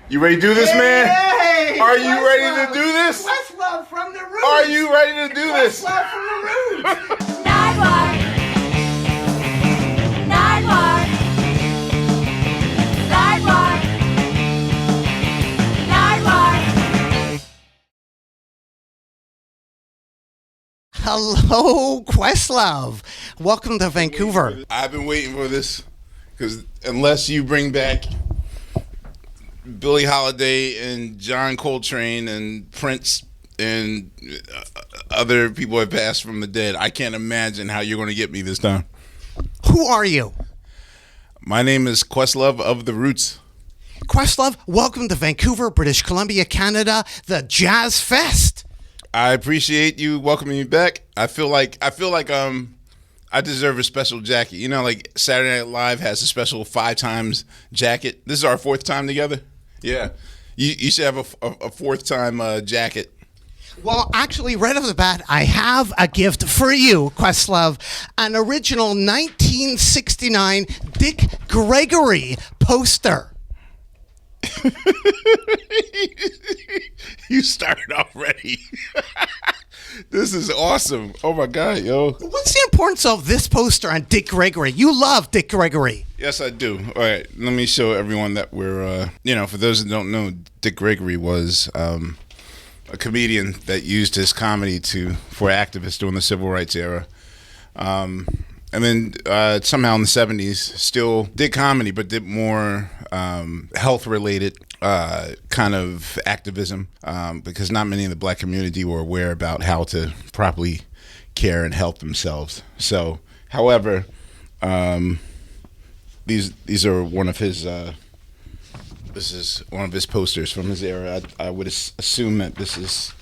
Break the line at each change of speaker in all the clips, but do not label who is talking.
You ready to do this, man?
Hey,
Are you ready to do this?
Questlove from the roots.
Are you ready to do this?
Questlove from the roots.
Nardwuar. Nardwuar. Nardwuar. Nardwuar.
Hello, Questlove. Welcome to Vancouver.
I've been waiting for this because unless you bring back Billie Holiday and John Coltrane and Prince and other people have passed from the dead, I can't imagine how you're going to get me this time.
Who are you?
My name is Questlove of the Roots.
Questlove, welcome to Vancouver, British Columbia, Canada, the Jazz Fest.
I appreciate you welcoming me back. I feel like I deserve a special jacket. You know, like Saturday Night Live has a special 5 times jacket. This is our 4th time together. Yeah, you should have a 4th time jacket.
Well, actually, right off the bat, I have a gift for you, Questlove. An original 1969 Dick Gregory poster.
You started already. This is awesome. Oh my God, yo.
What's the importance of this poster on Dick Gregory? You love Dick Gregory.
Yes, I do. All right, let me show everyone that we're, for those that don't know, Dick Gregory was a comedian that used his comedy for activists during the Civil Rights era. And then somehow in the 70s still did comedy, but did more health-related kind of activism because not many in the black community were aware about how to properly care and help themselves. So, however, these are one of his. This is one of his posters from his era. I would assume that this is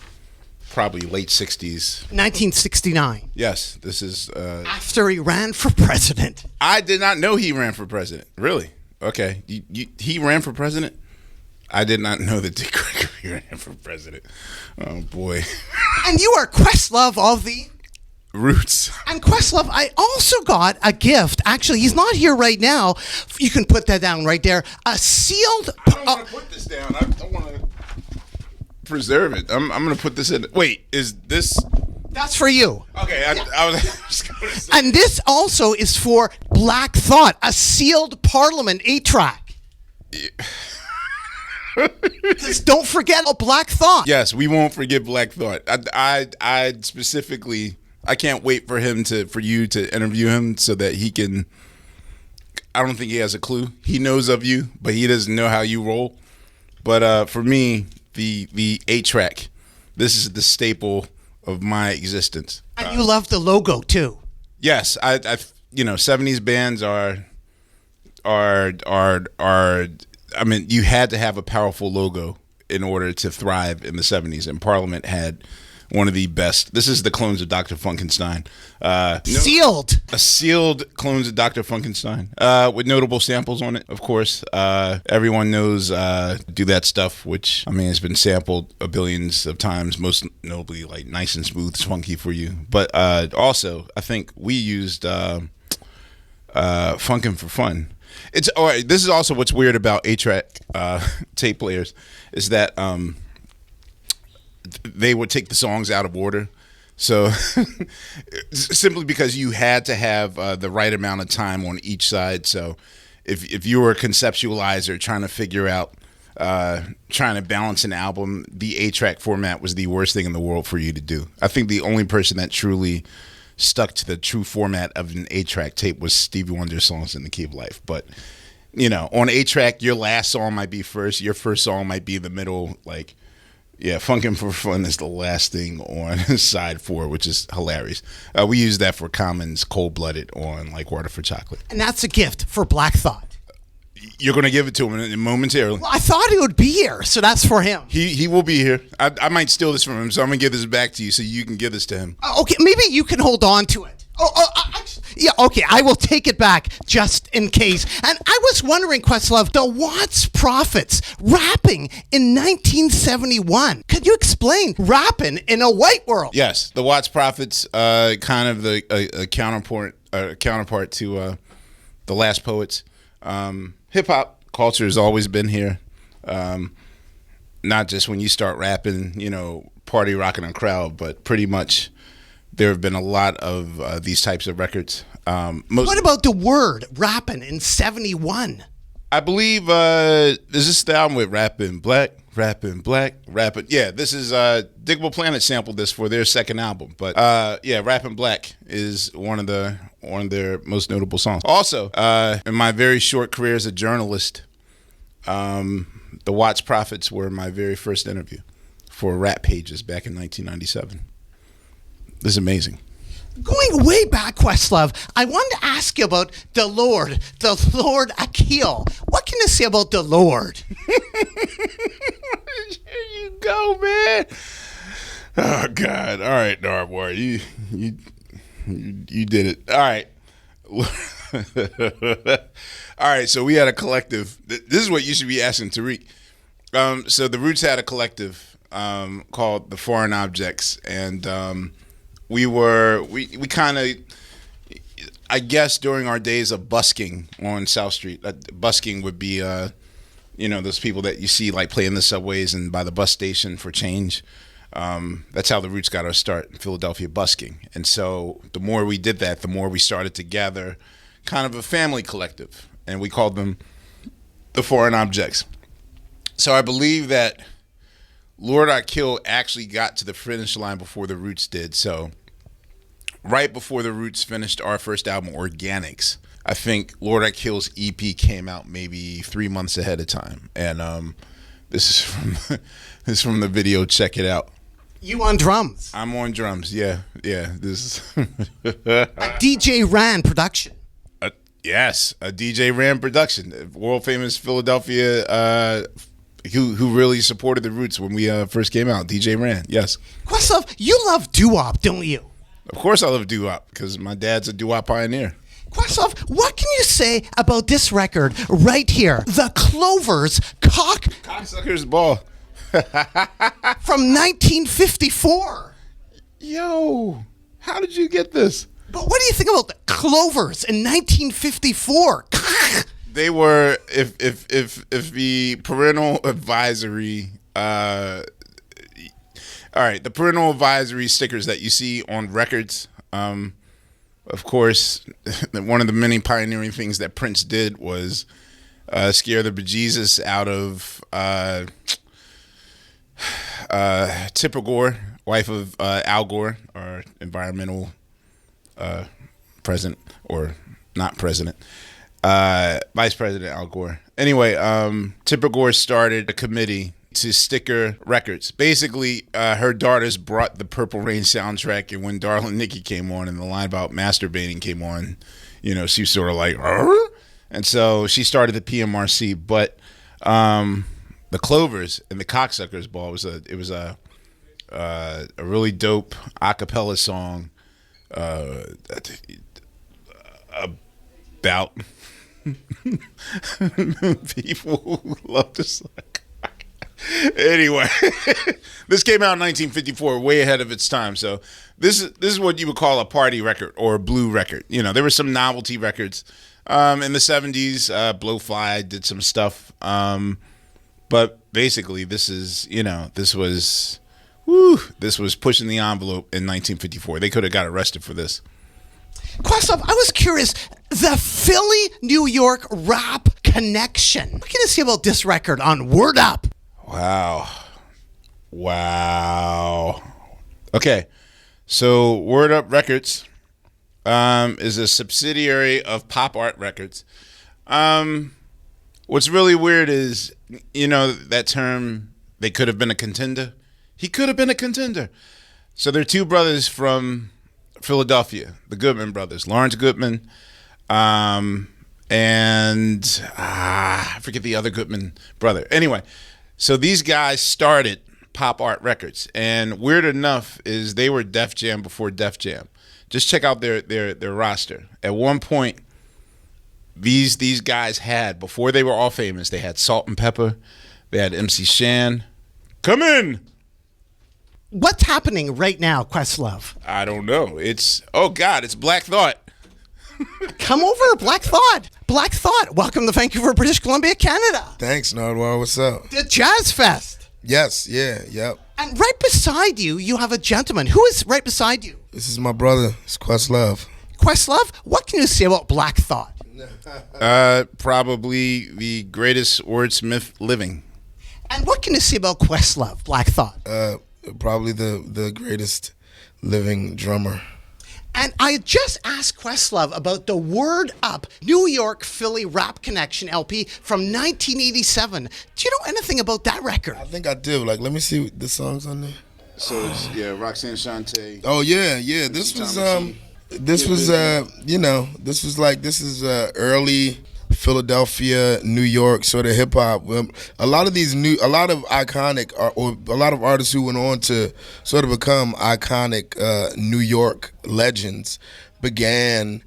probably late 60s.
1969.
Yes, this is...
After he ran for president.
I did not know he ran for president. Really? Okay. He ran for president? I did not know that Dick Gregory ran for president. Oh, boy.
And you are Questlove of the...
Roots.
And Questlove, I also got a gift. Actually, he's not here right now. You can put that down right there. A sealed...
I don't want to put this down. I want to preserve it. I'm going to put this in. Wait, is this...
That's for you.
Okay, I was just going to say.
And this also is for Black Thought, a sealed Parliament 8-track. Because don't forget Black Thought.
Yes, we won't forget Black Thought. I specifically... I can't wait for you to interview him so that he can. I don't think he has a clue. He knows of you, but he doesn't know how you roll. But for me, the 8-track, this is the staple of my existence.
And you love the logo too.
Yes, I 70s bands are. I mean, you had to have a powerful logo in order to thrive in the 70s, and Parliament had one of the best. This is the clones of Dr. Funkenstein.
Sealed.
A sealed clones of Dr. Funkenstein with notable samples on it, of course. Everyone knows Do That Stuff, which, I mean, has been sampled a billions of times, most notably like Nice and Smooth, Funky for You. But also, I think we used Funkin' for Fun. It's all right. This is also what's weird about 8-track tape players is that they would take the songs out of order. So simply because you had to have the right amount of time on each side. So if you were a conceptualizer trying to figure out, trying to balance an album, the 8-track format was the worst thing in the world for you to do. I think the only person that truly stuck to the true format of an 8-track tape was Stevie Wonder's Songs in the Key of Life. But, on 8-track, your last song might be first. Your first song might be the middle, like... Yeah, Funkin' for Fun is the last thing on side 4, which is hilarious. We use that for Common's Cold Blooded on like Water for Chocolate.
And that's a gift for Black Thought.
You're going to give it to him momentarily.
Well, I thought he would be here, so that's for him.
He will be here. I might steal this from him, so I'm going to give this back to you so you can give this to him.
Okay, maybe you can hold on to it. Yeah, okay, I will take it back just in case. And I was wondering, Questlove, the Watts Prophets rapping in 1971. Could you explain rapping in a white world?
Yes, the Watts Prophets, kind of a counterpart to the Last Poets. Hip hop culture has always been here. Not just when you start rapping, party rocking a crowd, but pretty much there have been a lot of these types of records.
What about the Word rapping in 71?
I believe is this the album with Rappin' Black. Yeah, this is Diggable Planet sampled this for their second album. But Rappin' Black is one of their most notable songs. Also, in my very short career as a journalist, the Watts Prophets were my very first interview for Rap Pages back in 1997. This is amazing.
Going way back, Questlove, I wanted to ask you about the Lord Akil. What can you say about the Lord?
Here you go, man. Oh God! All right, Nardwuar, you did it. All right. All right, so we had a collective. This is what you should be asking Tariq. So the Roots had a collective called the Foreign Objects, and we kind of, I guess, during our days of busking on South Street. Busking would be, those people that you see like playing the subways and by the bus station for change. That's how the Roots got our start in Philadelphia, busking. And so the more we did that, the more we started to gather kind of a family collective, and we called them the Foreign Objects. So I believe that Lord Akil actually got to the finish line before the Roots did. So right before the Roots finished our first album, Organics, I think Lord Akil's EP came out maybe 3 months ahead of time. And this is from the video. Check it out.
You on drums?
I'm on drums. Yeah. This is
a DJ Ran production.
Yes, a DJ Ran production. World famous Philadelphia. Who really supported the Roots when we first came out? DJ Ran. Yes.
Questlove, you love doo-wop, don't you?
Of course, I love doo-wop because my dad's a doo-wop pioneer.
Questlove, what can you say about this record right here? The Clovers
Cocksucker's Ball.
From 1954.
Yo, how did you get this?
But what do you think about the Clovers in 1954?
They were, if the parental advisory, all right, the parental advisory stickers that you see on records, of course, one of the many pioneering things that Prince did was scare the bejesus out of Tipper Gore, wife of Al Gore, our environmental president, or not president. Vice President Al Gore. Anyway, Tipper Gore started a committee to sticker records. Basically, her daughters brought the Purple Rain soundtrack, and when Darling Nikki came on and the line about masturbating came on, she was sort of like, "Arr?" And so she started the PMRC. But the Clovers and the Cocksuckers Ball was a really dope a cappella song about people who love to suck. Anyway, this came out in 1954, way ahead of its time. So this is what you would call a party record or a blue record. There were some novelty records in the 70s. Blowfly did some stuff, but basically this was pushing the envelope in 1954. They could have got arrested for this.
Questlove, I was curious, the Philly-New York rap connection. What can you say about this record on Word Up?
Wow. Okay, so Word Up Records is a subsidiary of Pop Art Records. What's really weird is, that term, they could have been a contender. He could have been a contender. So they're two brothers from Philadelphia, the Goodman brothers, Lawrence Goodman, and I forget the other Goodman brother. Anyway, so these guys started Pop Art Records, and weird enough is they were Def Jam before Def Jam. Just check out their roster. At one point, these guys had, before they were all famous, they had Salt and Pepper, they had MC Shan. Come in.
What's happening right now, Questlove?
I don't know. It's Black Thought.
Come over, Black Thought. Black Thought, welcome to Vancouver, British Columbia, Canada.
Thanks, Nardwuar. What's up?
The Jazz Fest.
Yes, yeah, yep.
And right beside you, you have a gentleman. Who is right beside you?
This is my brother. It's Questlove.
Questlove, what can you say about Black Thought?
Probably the greatest wordsmith living.
And what can you say about Questlove, Black Thought?
Probably the greatest living drummer.
And I just asked Questlove about the Word Up New York Philly Rap Connection LP from 1987. Do you know anything about that record?
I think I do. Like, let me see the songs on there.
So it's, Roxanne Shante.
Oh yeah. This was early Philadelphia, New York sort of hip hop. A lot of iconic or a lot of artists who went on to sort of become iconic New York legends began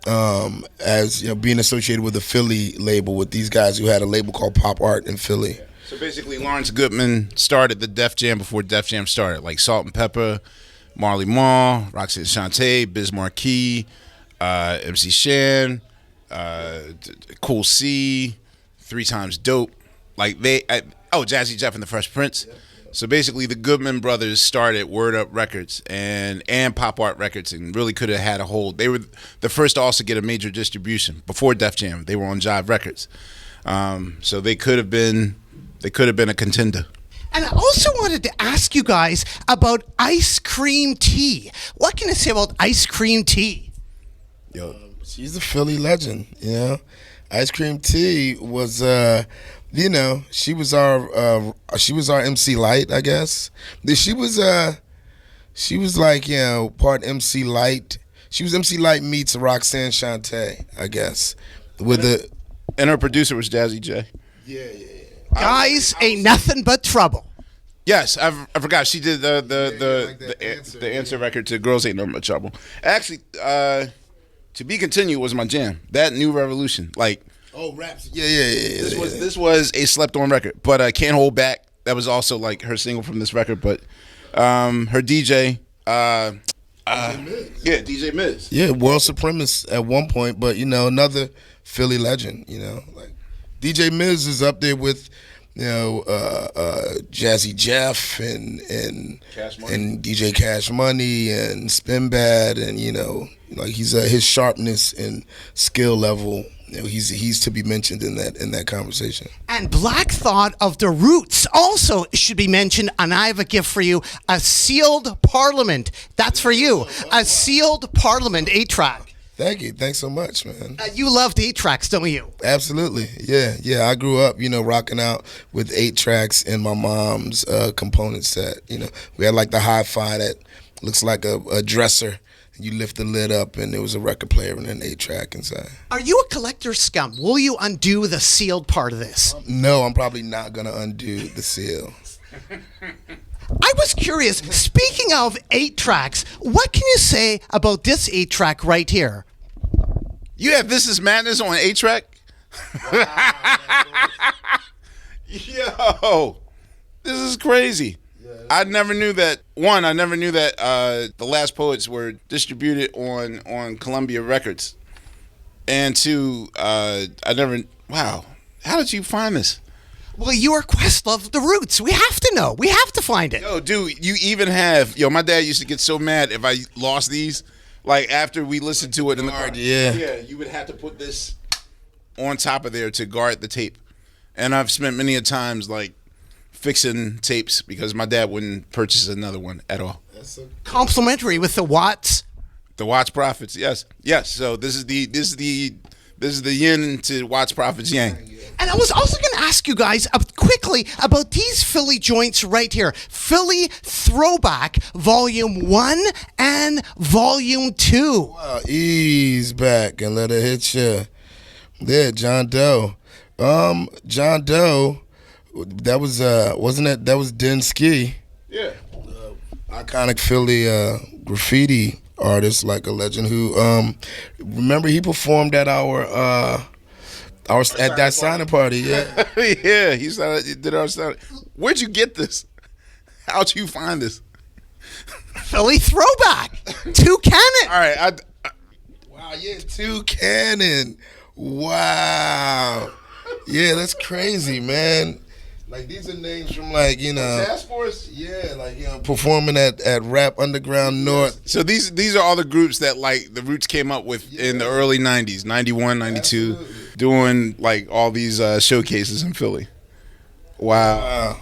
as being associated with the Philly label, with these guys who had a label called Pop Art in Philly.
So basically, Lawrence Goodman started the Def Jam before Def Jam started, like Salt and Pepper, Marley Marl, Roxanne Shante, Biz Markie, MC Shan, Cool C, 3 Times Dope, Jazzy Jeff and the Fresh Prince. Yeah. So basically, the Goodman brothers started Word Up Records and Pop Art Records, and really could have had a hold. They were the first to also get a major distribution before Def Jam. They were on Jive Records, so they could have been a contender.
And I also wanted to ask you guys about Ice Cream Tea. What can I say about Ice Cream Tea?
Yo, she's a Philly legend, Ice Cream Tea was, she was our MC Light, I guess. She was like, part MC Light. She was MC Light meets Roxanne Shante, I guess.
And her producer was Jazzy J.
Yeah.
Guys ain't nothing but trouble.
Yes, I forgot. She did the answer record to Girls Ain't Nothing But Trouble. Actually, To Be Continued was my jam. That New Revolution, like.
Oh, raps. Yeah.
This was a slept on record, but Can't Hold Back. That was also like her single from this record. But her DJ, DJ Miz.
Yeah, world supremacist at one point, but another Philly legend. Like DJ Miz is up there with Jazzy Jeff and DJ Cash Money and Spin Bad, and like his sharpness and skill level. He's to be mentioned in that conversation.
And Black Thought of the Roots also should be mentioned. And I have a gift for you: a Sealed Parliament. That's for you. A Sealed Parliament 8-track.
Thank you. Thanks so much, man.
You loved 8-tracks, don't you?
Absolutely. Yeah. I grew up, rocking out with 8-tracks in my mom's component set. We had like the hi-fi that looks like a dresser. You lift the lid up, and there was a record player and an 8-track inside. Are
you a collector scum? Will you undo the sealed part of this?
No, I'm probably not going to undo the seal.
I was curious, speaking of 8-tracks, what can you say about this 8-track right here?
You have This Is Madness on 8-track? Yo, this is crazy. I never knew that. One, I never knew that The Last Poets were distributed on Columbia Records. And two, wow. How did you find this?
Well, you are Questlove the Roots. We have to know. We have to find it.
Yo, dude, you even have, my dad used to get so mad if I lost these. Like, after we listened to it in the car. Yeah, you would have to put this on top of there to guard the tape. And I've spent many a times, like, fixing tapes because my dad wouldn't purchase another one at all.
That's so complimentary with the Watts.
The Watts Profits, yes. So this is the yin to Watts Profits yang.
And I was also going to ask you guys quickly about these Philly joints right here. Philly Throwback Volume 1 and Volume 2.
Wow, ease back and let it hit you. There, John Doe. John Doe, that was, wasn't it? That was Den Ski.
Yeah.
Iconic Philly graffiti artist, like a legend who, remember he performed at our at that signing party, yeah.
Yeah, he did our signing. Where'd you get this? How'd you find this?
Philly Throwback. 2 Cannon.
All right.
Wow, yeah, 2 Cannon. Wow. Yeah, that's crazy, man. Like, these are names from, like,
Task Force?
Yeah, like, performing at Rap Underground North.
So these are all the groups that, like, the Roots came up with in the early 90s, 91, 92, doing, like, all these showcases in Philly. Wow.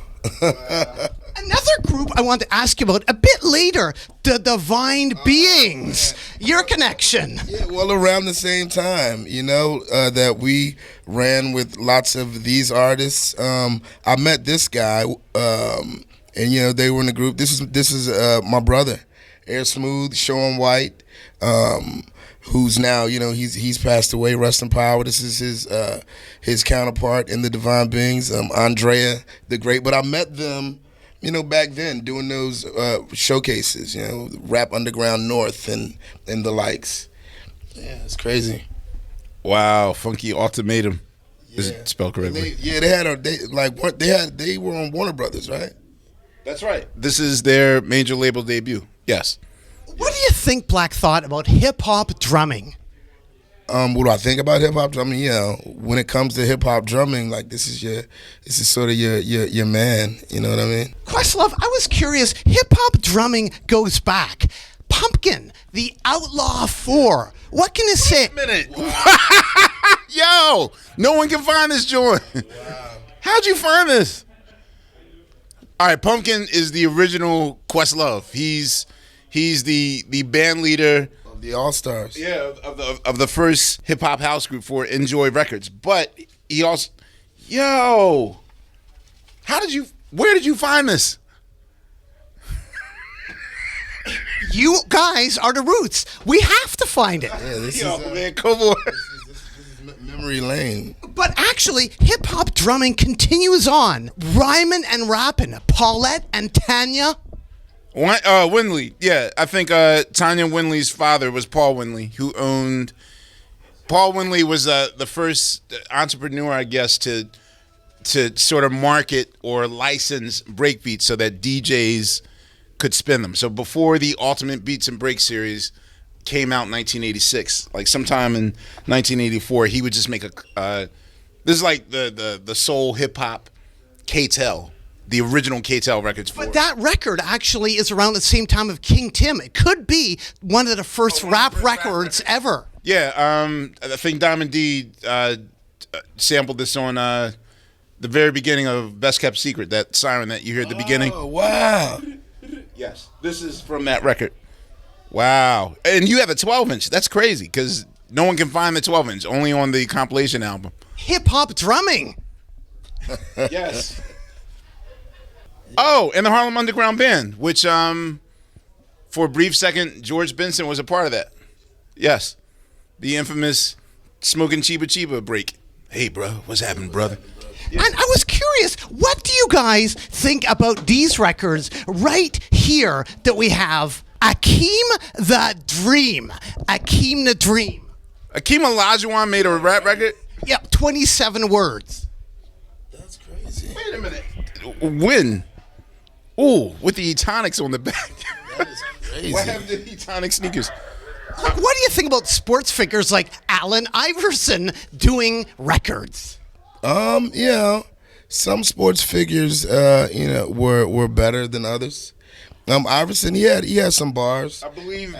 Another group I want to ask you about a bit later, the Divine Beings. Your connection.
Yeah, well, around the same time, that we ran with lots of these artists. I met this guy, and they were in the group. This is my brother, Air Smooth, Sean White, who's now he's passed away. Rest in power. This is his counterpart in the Divine Beings, Andrea the Great. But I met them, back then doing those showcases, Rap Underground North and the likes. Yeah, it's crazy.
Wow, Funky Ultimatum. Is it spelled correctly?
They were on Warner Brothers, right?
That's right. This is their major label debut. Yes.
What do you think, Black Thought, about hip-hop drumming?
What do I think about hip hop drumming? When it comes to hip hop drumming, like this is sort of your man. You know what I mean?
Questlove, I was curious. Hip hop drumming goes back. Pumpkin, the Outlaw 4. What can you say?
Wait a minute. Yo, no one can find this joint. Wow. How'd you find this? All right, Pumpkin is the original Questlove. He's the band leader.
The All-Stars.
Yeah, of the first hip-hop house group for Enjoy Records. But he also... Yo! Where did you find this?
You guys are the Roots. We have to find it.
Yeah, this
man, come on.
This is memory lane.
But actually, hip-hop drumming continues on. Rhymin' and rapping. Paulette and Tanya...
Winley, yeah. I think Tanya Winley's father was Paul Winley, who owned... Paul Winley was the first entrepreneur, I guess, to sort of market or license breakbeats so that DJs could spin them. So before the Ultimate Beats and Break series came out in 1986, like sometime in 1984, he would just make this is like the soul hip-hop K-Tel. The original K-Tel records for
But that record actually is around the same time of King Tim. It could be one of the first rap records ever.
Yeah, I think Diamond D sampled this on the very beginning of Best Kept Secret, that siren that you hear at the beginning.
Oh, wow.
Yes, this is from that record. Wow. And you have a 12-inch. That's crazy because no one can find the 12-inch, only on the compilation album.
Hip-hop drumming.
Yes. Oh, and the Harlem Underground Band, which for a brief second, George Benson was a part of that. Yes. The infamous Smoking Chiba Chiba break. Hey, bro, what's happening, brother?
And I was curious, what do you guys think about these records right here that we have? Akeem the Dream. Akeem the Dream.
Akeem Olajuwon made a rap record?
Yep, 27 words.
That's crazy.
Wait a minute. When? Ooh, with the Etonics on the back.
That is crazy.
What happened to the Etonic sneakers?
Look, what do you think about sports figures like Allen Iverson doing records?
Some sports figures, were better than others. Iverson, he had some bars.
I believe.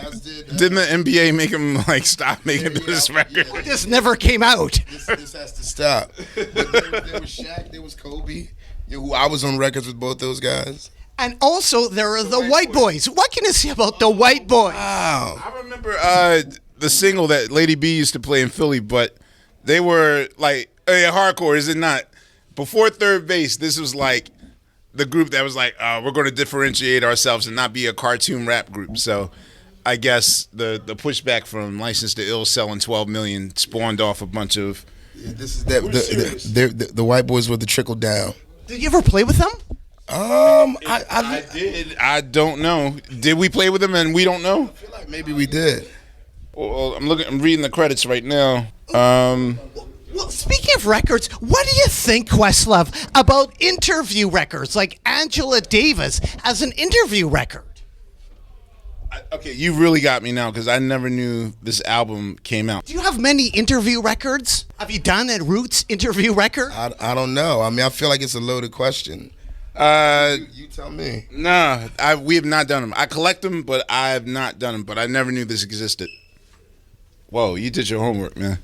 Didn't the NBA make him stop making this record?
Yeah. This never came out.
This has to stop. But there was Shaq, there was Kobe. Who I was on records with both those guys.
And also, there are the White Boys. What can you say about the White Boys?
Wow.
I remember the single that Lady B used to play in Philly, but they were hardcore, is it not? Before Third Base, this was like the group that was like, we're going to differentiate ourselves and not be a cartoon rap group. So I guess the pushback from License to Ill selling 12 million spawned off a bunch of...
Yeah, this is the White Boys with the trickle down.
Did you ever play with them?
I did. I don't know. Did we play with them and we don't know?
I feel like maybe we did.
Well, I'm reading the credits right now.
Well, speaking of records, what do you think, Questlove, about interview records like Angela Davis as an interview record?
Okay, you really got me now because I never knew this album came out.
Do you have many interview records? Have you done a Roots interview record?
I don't know. I mean, I feel like it's a loaded question. You tell me.
No, we have not done them. I collect them, but I have not done them. But I never knew this existed. Whoa, you did your homework, man.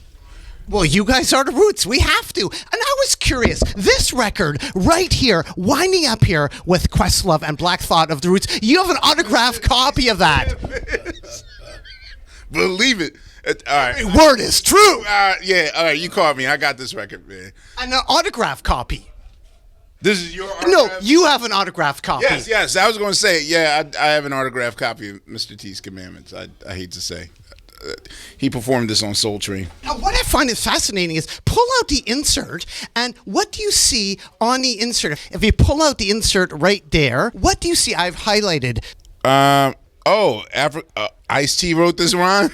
Well, you guys are the Roots. We have to. And I was curious. This record right here, winding up here with Questlove and Black Thought of the Roots, you have an autographed copy of that.
Believe it. All right.
Every word is true.
Yeah, all right, you called me. I got this record, man.
And an autographed copy.
This is your autograph?
No, you have an autographed copy.
Yes. I was going to say, yeah, I have an autographed copy of Mr. T's Commandments. I hate to say. He performed this on Soul Train.
Now, what I find is fascinating is pull out the insert, and what do you see on the insert? If you pull out the insert right there, what do you see? I've highlighted.
Ice-T wrote this rhyme?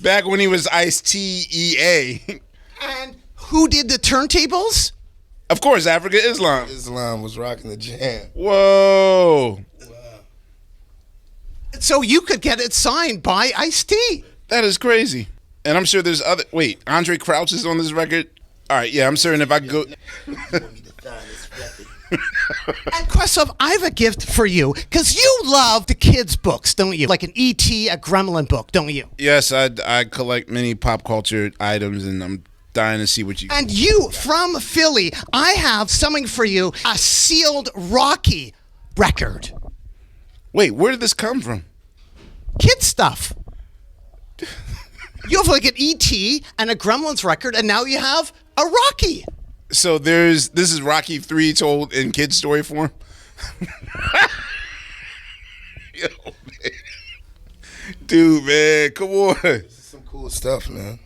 Back when he was Ice-T EA.
And who did the turntables?
Of course, Africa Islam.
Islam was rocking the jam.
Whoa.
So you could get it signed by Ice-T.
That is crazy. And I'm sure there's other... Wait, Andre Crouch is on this record? All right, yeah, I'm certain if I go...
And Questlove, I have a gift for you, because you love the kids' books, don't you? Like an E.T., a Gremlin book, don't you?
Yes, I collect many pop culture items, and I'm dying to see what you...
And you, from Philly, I have something for you, a sealed Rocky record.
Wait, where did this come from?
Kid stuff. You have like an E.T. and a Gremlins record, and now you have a Rocky.
So this is Rocky 3 told in kid story form? Yo, man. Dude, man, come on.
This is some cool stuff, man.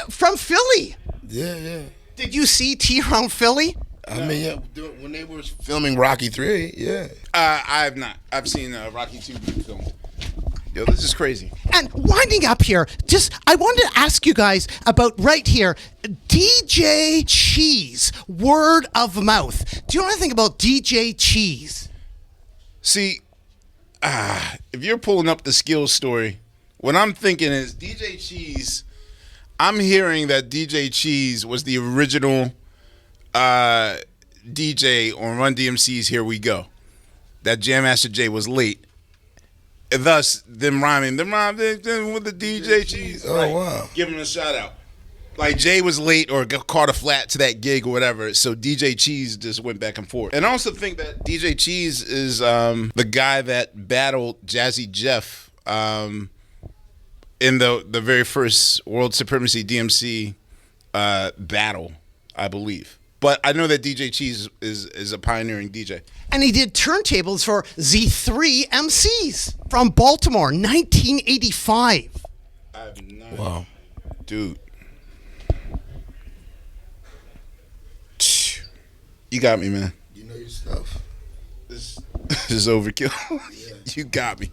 From Philly.
Yeah.
Did you see T around Philly?
I mean, yeah, when they were filming Rocky 3, yeah.
I have not. I've seen Rocky 2 being filmed. Yo, this is crazy.
And winding up here, I wanted to ask you guys about right here, DJ Cheese, word of mouth. Do you know anything about DJ Cheese?
See, if you're pulling up the skills story, what I'm thinking is DJ Cheese, I'm hearing that DJ Cheese was the original DJ on Run DMC's Here We Go. That Jam Master Jay was late. And thus, them rhyming with the DJ Cheese.
Oh, wow.
Give him a shout out. Like Jay was late or caught a flat to that gig or whatever, so DJ Cheese just went back and forth. And I also think that DJ Cheese is the guy that battled Jazzy Jeff in the very first World Supremacy DMC battle, I believe. But I know that DJ Cheese is a pioneering DJ.
And he did turntables for Z3 MCs from Baltimore, 1985.
I have not.
Wow.
Dude. You got me, man.
You know your stuff.
This is overkill.
Yeah.
You got me.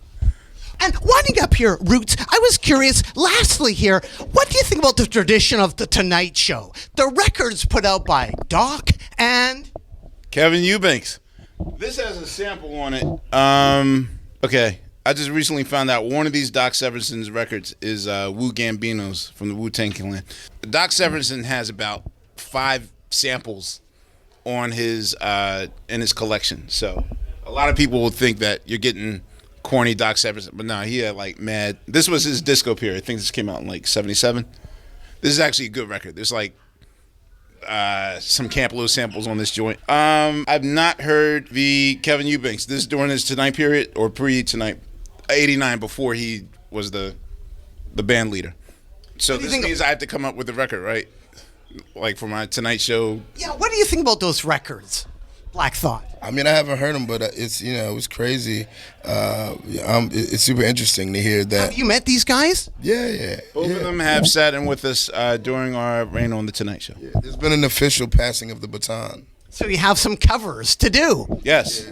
And winding up here, Roots, I was curious, lastly here, what do you think about the tradition of The Tonight Show? The records put out by Doc and...
Kevin Eubanks. This has a sample on it. Okay. I just recently found out one of these Doc Severinsen's records is Wu Gambino's from the Wu-Tang Clan. Doc Severinsen has about 5 samples on his in his collection. So a lot of people will think that you're getting corny Doc Severinsen, but no, he had like mad. This was his disco period. I think this came out in like 77. This is actually a good record. There's like some Camp Lo samples on this joint. I've not heard the Kevin Eubanks. This is during his Tonight period or pre-Tonight, 89, before he was the band leader. So this means I have to come up with a record, right? Like for my Tonight Show.
Yeah, what do you think about those records, Black Thought?
I mean, I haven't heard them, but it's it was crazy. It's super interesting to hear that.
Have you met these guys?
Yeah.
Both of them have sat in with us during our reign on the Tonight Show.
Yeah, there's been an official passing of the baton.
So you have some covers to do.
Yes.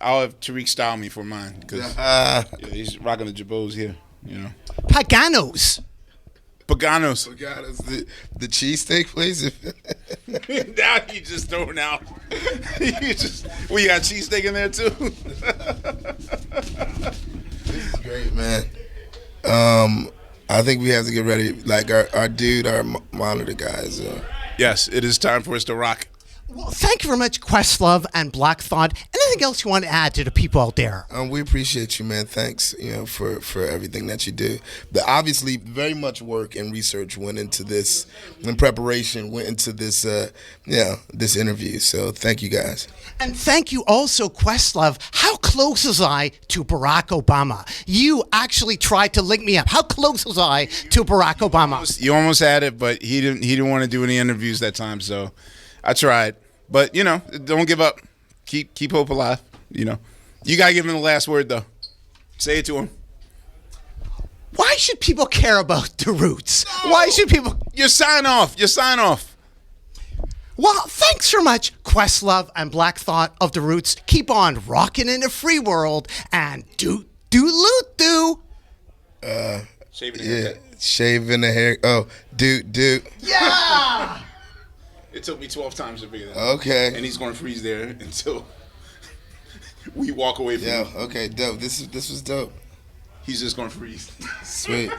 I'll have Tariq style me for mine because he's rocking the Jabos here. You know,
Paganos.
Paganos.
The cheesesteak place.
Now you just throwing out. We got cheesesteak in there too.
This is great, man. I think we have to get ready. Like our dude, our monitor guys.
Yes, it is time for us to rock.
Well, thank you very much, Questlove and Black Thought. Anything else you want to add to the people out there?
We appreciate you, man. Thanks, for everything that you do. But obviously, very much work and research went into this, and preparation went into this, this interview. So thank you, guys.
And thank you also, Questlove. How close was I to Barack Obama? You actually tried to link me up. How close was I to Barack Obama?
You almost had it, but he didn't want to do any interviews that time, so I tried. But don't give up. Keep hope alive. You gotta give him the last word though. Say it to him.
Why should people care about the Roots? Why should people?
Your sign off.
Well, thanks so much, Questlove and Black Thought of the Roots. Keep on rocking in the free world and do loot do.
Shaving the hair. Oh, Doot.
Yeah.
It took me 12 times to figure that out.
Okay.
And he's going to freeze there until we walk away from him.
Okay, dope. This was dope.
He's just going to freeze.
Sweet.